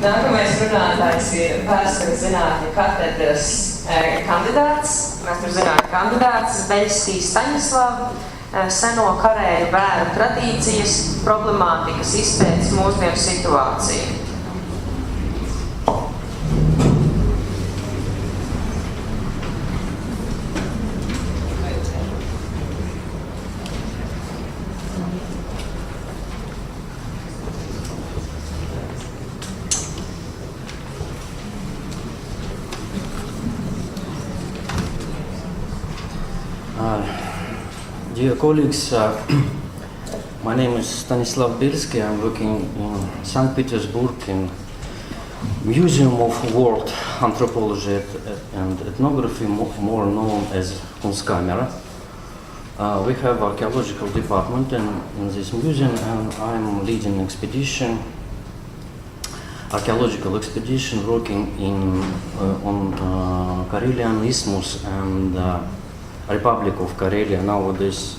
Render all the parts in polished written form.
Nākamais runātājs ir vēstures zinātņu katedras kandidāts. Vēstures zinātņu kandidāts Beļskis Staņislavs, Seno, karēļu, bēru, tradīcijas, problemātikas izpētes mūsdienu situāciju. Dear colleagues, my name is Staņislavs Beļskis. I'm working in St. Petersburg in Museum of World Anthropology and Ethnography, more known as Kunstkamera. We have archaeological department in this museum, and I'm leading archaeological expedition working on Karelian Isthmus and Republic of Karelia, nowadays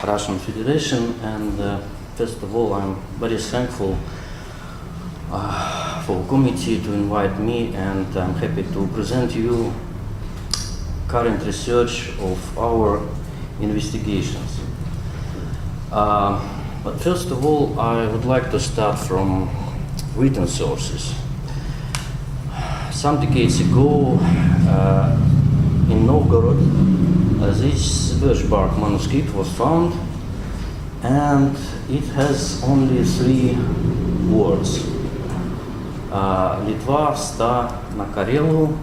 Russian Federation. And first of all, I'm very thankful for the committee to invite me, and I'm happy to present you current research of our investigations. But first of all, I would like to start from written sources. Some decades ago, in Novgorod, this birch-bark manuscript was found, and it has only 3 words. Litva sta na karelu,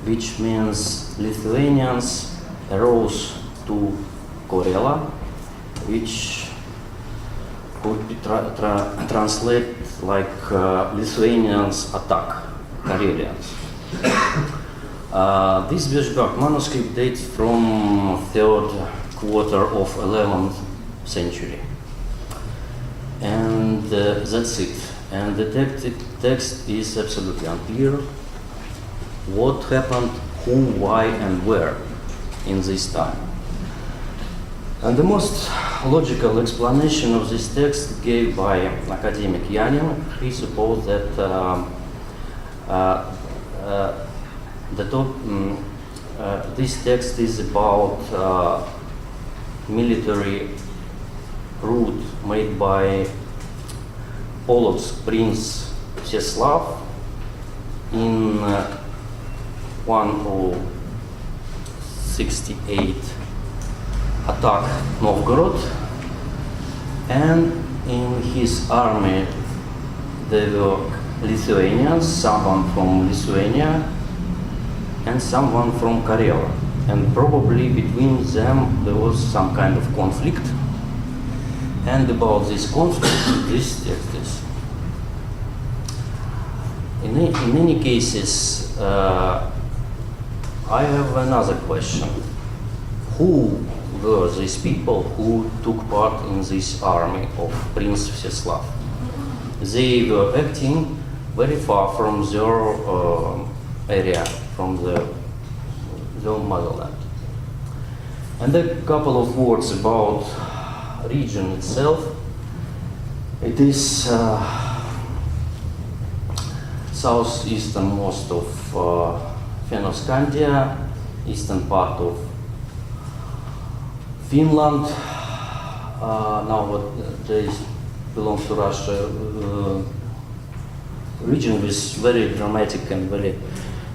which means Lithuanians arose to Karela, which could be translated like Lithuanians attack Karelians. This birch-bark manuscript dates from 3rd quarter of 11th century, and that's it. And the text is absolutely unclear. What happened, who, why, and where in this time. And the most logical explanation of this text gave by academic Yanin. He supposed that this text is about military route made by Polotsk Prince Mstislav in 1068 attack Novgorod, and in his army there were Lithuanians, someone from Lithuania and someone from Karela, and probably between them there was some kind of conflict. And about this conflict, this text is. In many cases, I have another question. Who were these people who took part in this army of Prince Mstislav? They were acting very far from their area, from their motherland. And a couple of words about region itself. It is southeasternmost of Fennoscandia, eastern part of Finland. Nowadays belongs to Russia. Region with very dramatic and very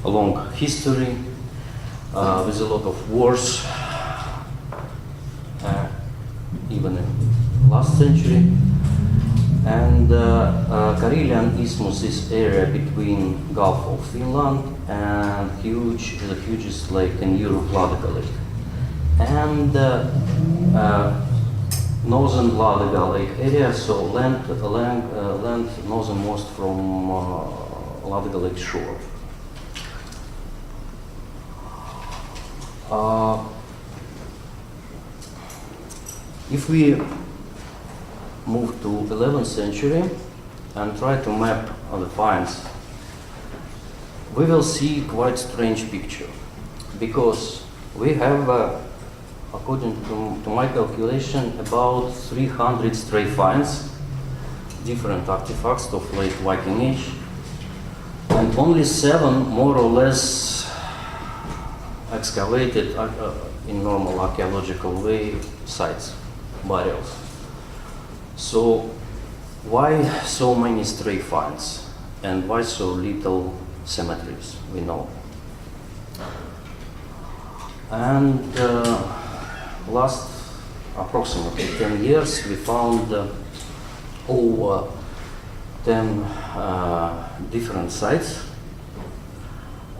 long history, with a lot of wars, even in last century. And Karelian Isthmus is area between Gulf of Finland and the hugest lake in Europe, Ladoga Lake, and northern Ladoga Lake area, so land northernmost from Ladoga Lake shore. If we move to 11th century and try to map the finds, we will see quite strange picture, because we have, according to my calculation, about 300 stray finds, different artifacts of late Viking Age, And only 7 more or less excavated in normal archaeological way sites, burials. So why so many stray finds and why so little cemeteries, we know. And last approximately 10 years we found over 10 different sites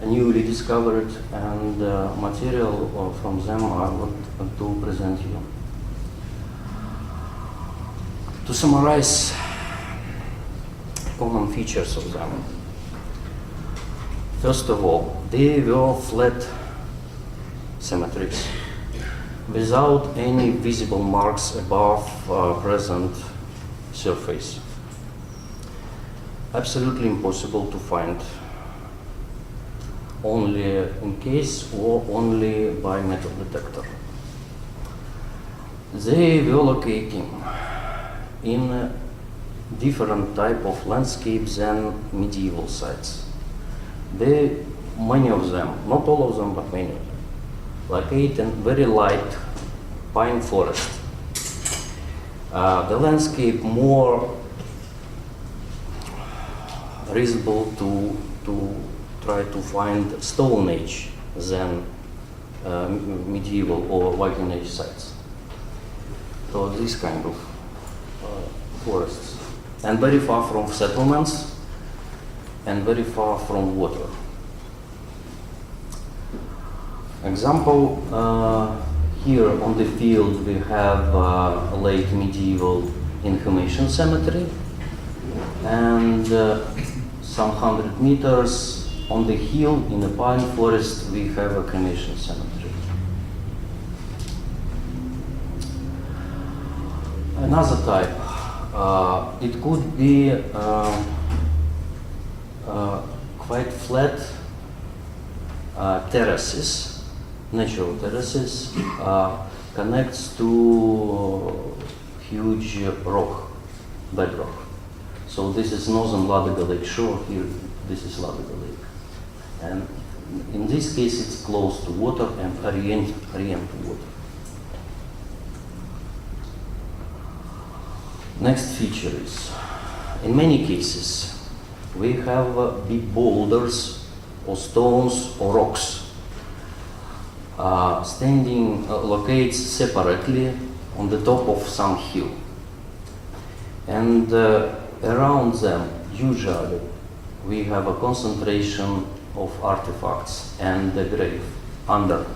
newly discovered, and material from them I want to present you. To summarize common features of them. First of all, they were flat cemeteries without any visible marks above present surface. Absolutely impossible to find only in case or only by metal detector. They were locating in a different type of landscapes than medieval sites. Many of them, not all of them, but many, locate in very light pine forest. The landscape more reasonable to try to find Stone Age than medieval or Viking Age sites. So this kind of forests, and very far from settlements and very far from water. Example, here on the field we have a late medieval inhumation cemetery, and some 100 meters on the hill in the pine forest we have a cremation cemetery. Another type, it could be quite flat terraces, natural terraces, connects to huge rock, bedrock. So this is northern Ladoga Lake shore, here this is Ladoga Lake. And in this case it's close to water and orient to water. Next feature is, in many cases, we have big boulders or stones or rocks standing locates separately on the top of some hill. And around them, usually, we have a concentration of artifacts and the grave under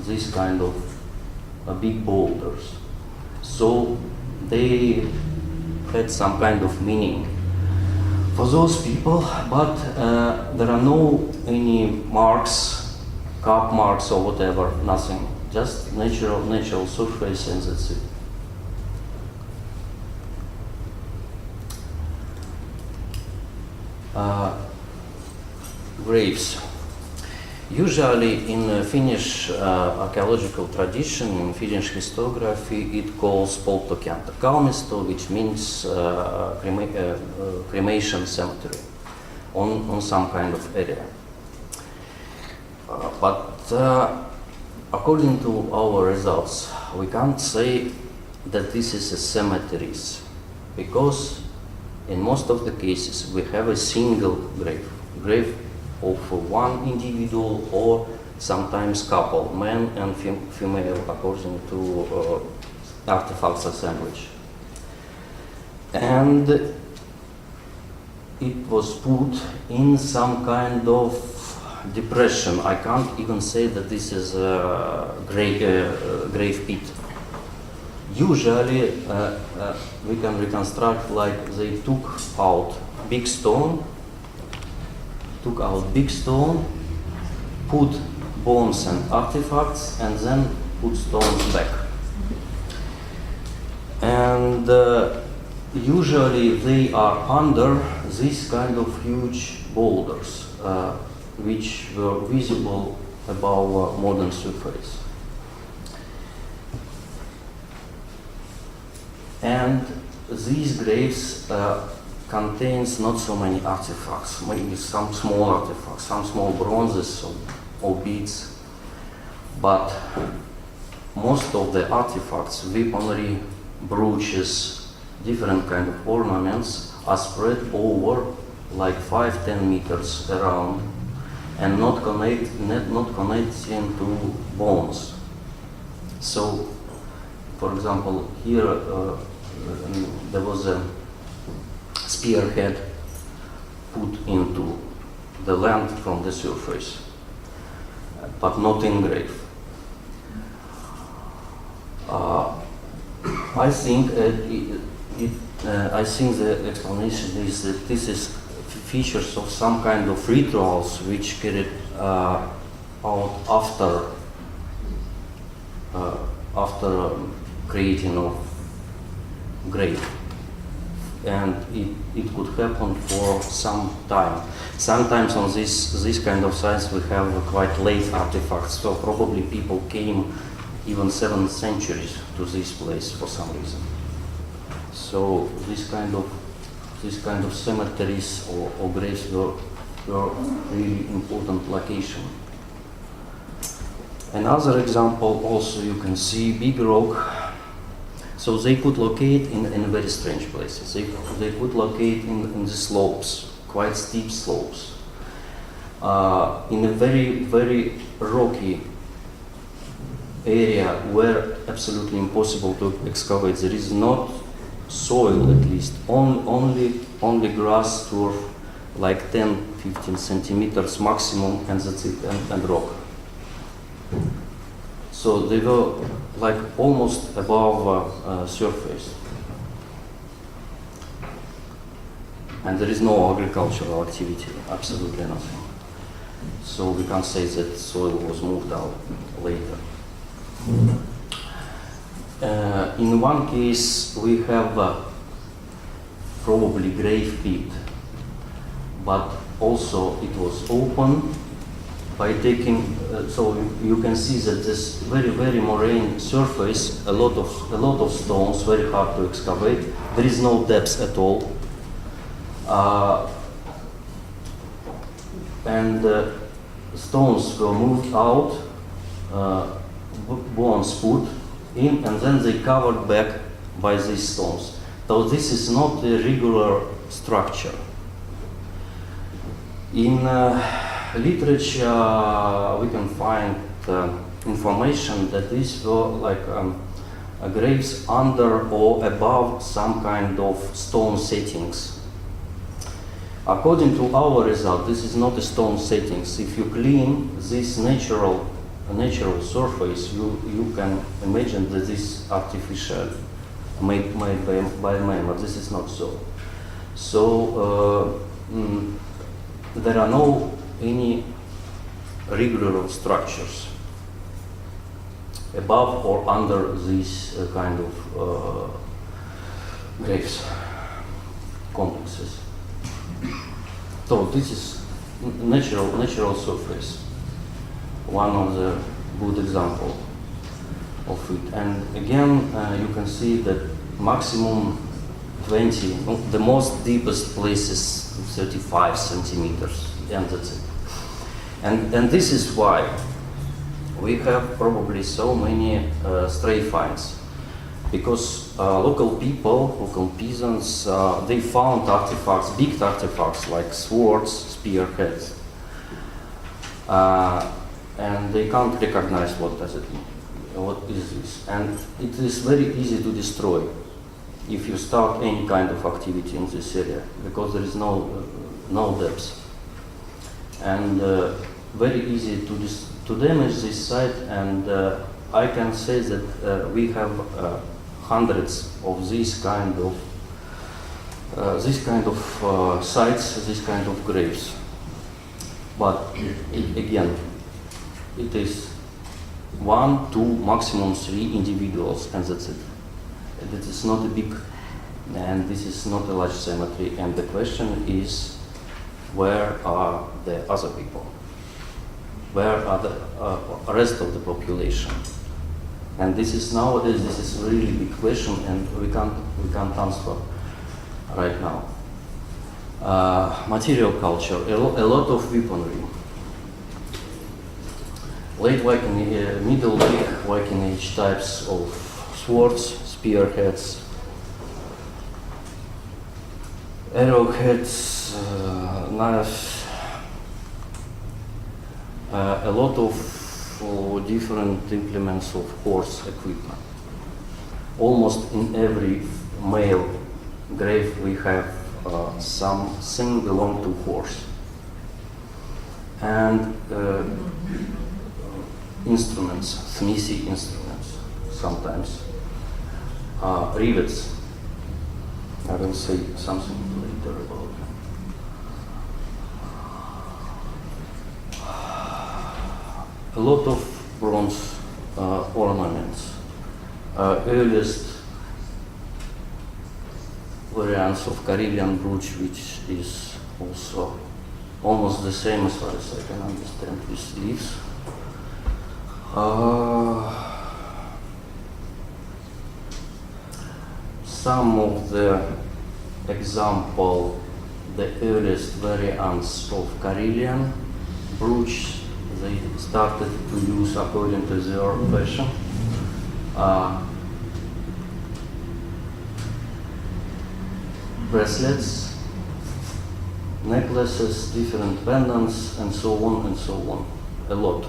this kind of big boulders. So they had some kind of meaning for those people, but there are no any marks, cup marks or whatever, nothing, just natural surface, and that's it. Graves. Usually in Finnish archaeological tradition, in Finnish historiography, it calls polttokenttä kalmisto, which means cremation cemetery on some kind of area. But according to our results, we can't say that this is a cemeteries, because in most of the cases we have a single grave of one individual or sometimes couple, man and female, according to artifacts assemblage. And it was put in some kind of depression. I can't even say that this is a grave pit. Usually we can reconstruct like they took out big stone, put bones and artifacts, and then put stones back. And usually they are under this kind of huge boulders, which were visible above modern surface. And these graves contains not so many artifacts, maybe some small artifacts, some small bronzes or beads, but most of the artifacts, weaponry, brooches, different kind of ornaments are spread over like 5-10 meters around and not connecting to bones. So, for example, here there was a spearhead put into the land from the surface, but not engraved. I think I think the explanation is that this is features of some kind of rituals which carried out after creating of grave, and it could happen for some time. Sometimes on this kind of sites we have quite late artifacts, so probably people came even 7th centuries to this place for some reason. So this kind of cemeteries or graves were really important location. Another example also you can see big rock. So they could locate in very strange places. They could locate in the slopes, quite steep slopes, in a very, very rocky area where absolutely impossible to excavate. There is not soil, at least, only grass turf, like 10-15 centimeters maximum, and that's it, and rock. So they were like almost above surface, and there is no agricultural activity, absolutely nothing. So we can't say that soil was moved out later. In one case we have probably grave pit, but also it was open by taking, so you can see that this very, very moraine surface, a lot of stones, very hard to excavate. There is no depth at all, and stones were moved out, bones put in, and then they covered back by these stones. So this is not a regular structure. In literature we can find information that these were like graves under or above some kind of stone settings. According to our result, this is not a stone settings. If you clean this natural surface, you can imagine that this artificial made by man, but this is not so. So there are no any regular structures above or under these kind of graves complexes. So this is natural surface, one of the good example of it. And again, you can see that maximum 20, the most deepest place is 35 centimeters, and that's it. And this is why we have probably so many stray finds, because local people, local peasants, they found artifacts, big artifacts like swords, spearheads, and they can't recognize what does it mean, what is this, and it is very easy to destroy if you start any kind of activity in this area, because there is no depth, and very easy to damage this site. And I can say that we have hundreds of these kind of sites, this kind of graves. But again, it is 1, 2, maximum 3 individuals, and that's it. It is not a big, and this is not a large cemetery. And the question is, where are the other people? Where are the rest of the population? And this is nowadays, this is a really big question, and we can't answer right now. Material culture, a lot of weaponry. Late Viking, Middle Viking Age types of swords, spearheads, arrowheads, knives, a lot of different implements of horse equipment. Almost in every male grave we have something belong to horse. And instruments, smithy instruments sometimes. Rivets. I will say something later about them. A lot of bronze ornaments. Earliest variants of Caribbean brooch, which is also almost the same as far as I can understand with leaves. Some of the example, the earliest variants of Karelian brooch, they started to use according to their fashion. Bracelets, necklaces, different pendants, and so on and so on. A lot.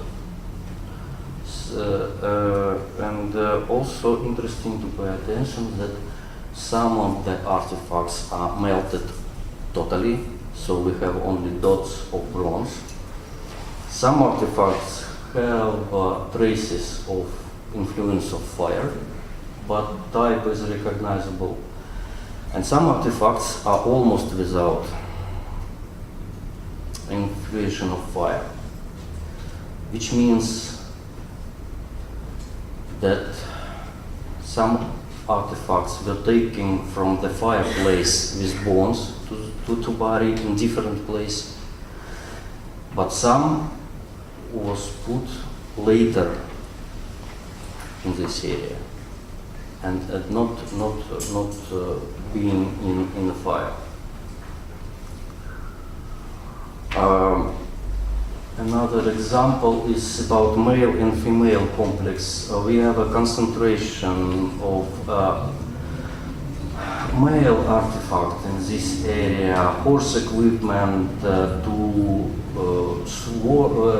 And also interesting to pay attention that some of the artifacts are melted totally, so we have only dots of bronze. Some artifacts have traces of influence of fire, but type is recognizable. And some artifacts are almost without influence of fire, which means that some artifacts were taken from the fireplace with bones to bury in different place, but some was put later in this area and not being in the fire. Another example is about male and female complex. We have a concentration of male artifacts in this area, horse equipment,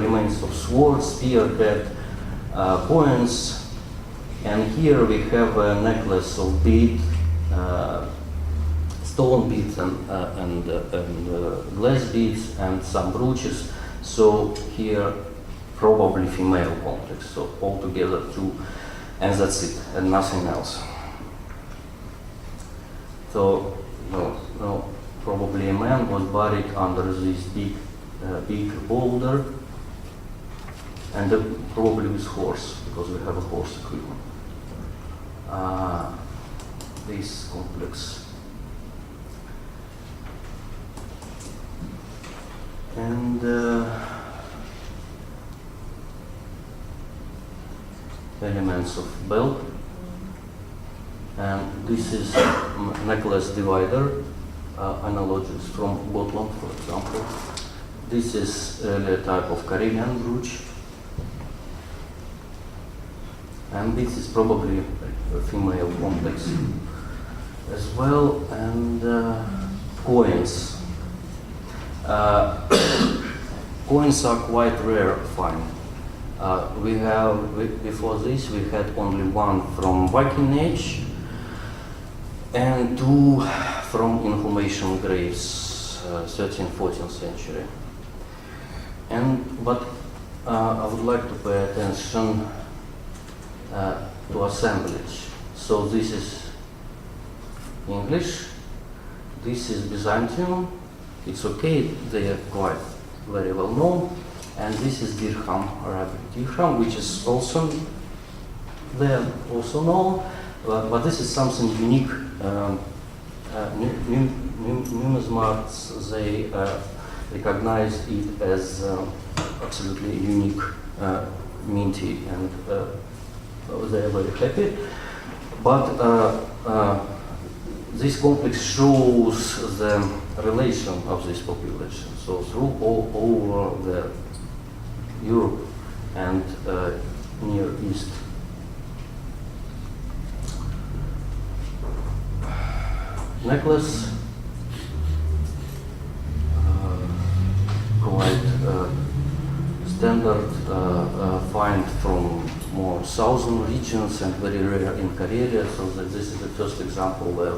remains of sword, spearhead, coins, and here we have a necklace of bead, stone beads and glass beads and some brooches. So here probably female complex, so altogether two, and that's it, and nothing else. So no, probably a man was buried under this big boulder, and probably with horse, because we have a horse equipment. This complex. And elements of belt, and this is necklace divider, analogies from Gotland, for example. This is earlier type of Caribbean brooch, and this is probably a female complex as well, and coins. Coins are quite rare to find. Before this we had only one from Viking Age and two from inhumation graves, 13th, 14th century. But I would like to pay attention to assemblage. So this is English, this is Byzantium. It's okay, they are quite very well known. And this is dirham, Arabic dirham, which is also they're also known, but this is something unique. Numismats, they recognize it as absolutely unique, minty, and they are very happy. But this complex shows the relation of this population. So through all over the Europe and Near East. Necklace, quite standard find from more southern regions and very rare in Karelia, so that this is the first example where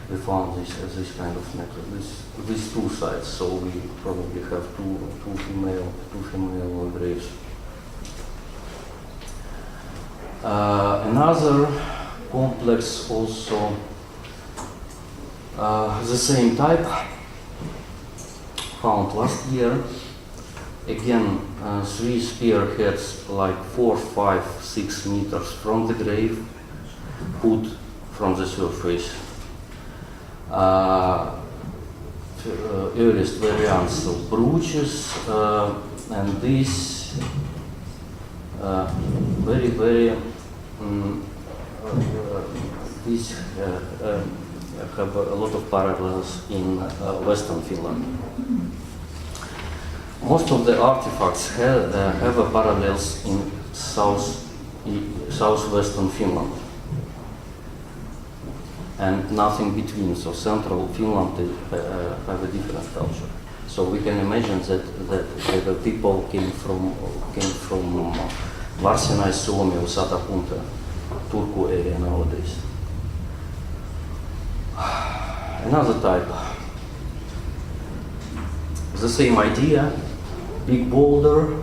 we found this kind of necklace. These two sides, so we probably have two female graves. Another complex also the same type, found last year. Again, 3 spearheads like 4, 5, 6 meters from the grave, put from the surface. Earliest variants of brooches, and these these have a lot of parallels in Western Finland. Most of the artifacts have parallels in southwestern Finland, and nothing between. So central Finland have a different culture. So we can imagine that the people came from Varsinais Suomi or Satakunta, Turku area nowadays. Another type, the same idea, big boulder,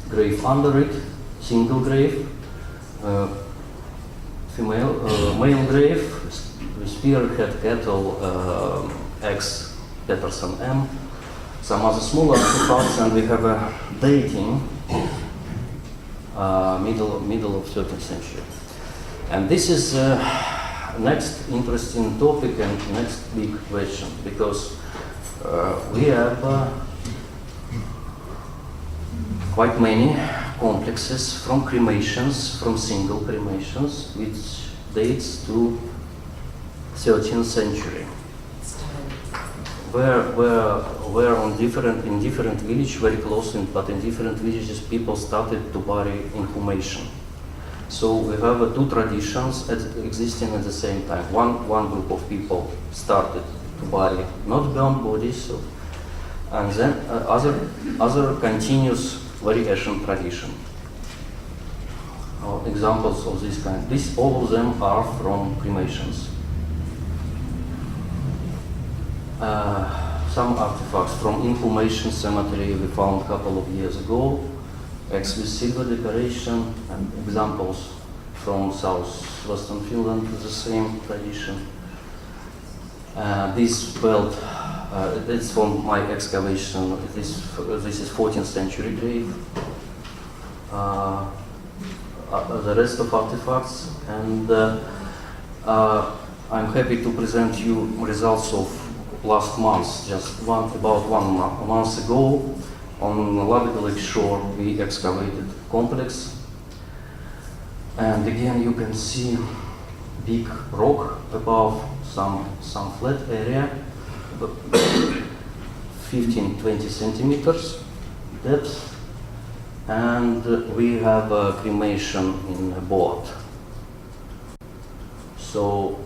grave under it, single grave, male grave, spearhead cattle, X Peterson M, some other smaller artifacts, and we have a dating middle of 13th century. And this is next interesting topic and next big question, because we have quite many complexes from cremations, from single cremations, which dates to 13th century. Where in different villages, very close, but in different villages, people started to bury inhumation. So we have 2 traditions existing at the same time. One group of people started to bury not burned bodies, and then other continuous variation tradition. Examples of this kind. All of them are from cremations. Some artifacts from inhumation cemetery we found a couple of years ago. Eggs with silver decoration, and examples from southwestern Finland with the same tradition. This belt, it's from my excavation. This is 14th century grave. The rest of artifacts, and I'm happy to present you results of last month, about 1 month ago. On Latviešu Lake shore, we excavated complex, and again you can see big rock above some flat area, 15-20 centimeters depth, and we have a cremation in a boat. So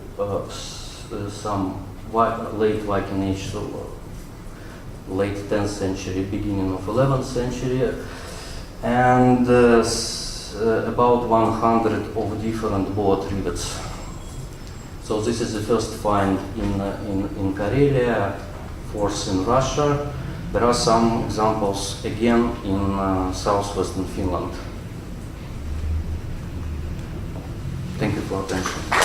some late Viking Age, so late 10th century, beginning of 11th century, and about 100 of different boat rivets. So this is the first find in Karelia, fourth in Russia. There are some examples again in southwestern Finland. Thank you for attention.